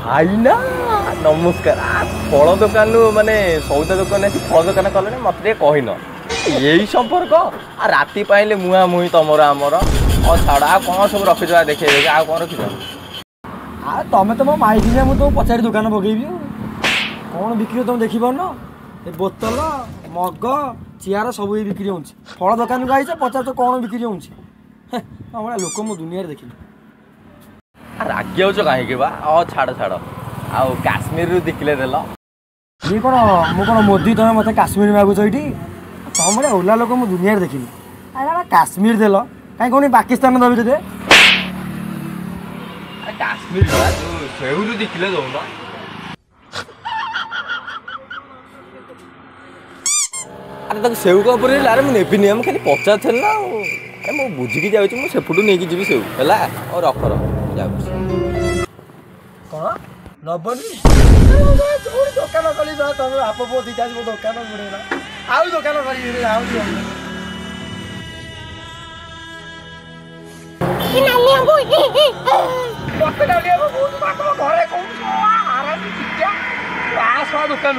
भाई ना नमस्कार फल दुकान माने सौदा दुकान आसी फल दुकान कले मत कहन यही संपर्क आ राति पाइले मुहा मुही तुमर आमर छाड़ आ कौन सब रखी देखे आ कौन रखी आ तमें तो मो माइक मुझे तुम पचारि दुकान पकईबी कौन बिक्री तुम देखी पार बोतल मग चेयर सब बिक्री हो फल दुकान को आई पचार तो कौन बिक्री हो लोक मो दुनिया देखी रागी हो कहीं बा छाड़ छाड़ आउ काश्मीर रु दिखले देल ये कौन मु कौन मोदी तुम मत काश्मीर मागुच ये तुम भाई ओला लोक मु दुनिया देखी अरे काश्मीर देल कहीं कौन पाकिस्तान दबी दे काश्मीर सेहू दिखले दौन अरे तक सेऊ का ऊपर अरे मुझे नेबिनी हम खाली पचार थे ना अरे मुझे बुझिकी जाऊँ मुझे सेपटू नहीं जी सेऊ है और रख कौन नबनी दुकान कली तुम बाप पो दीटा मो दुकान बुड़ेला आउ दुकान कर दुकान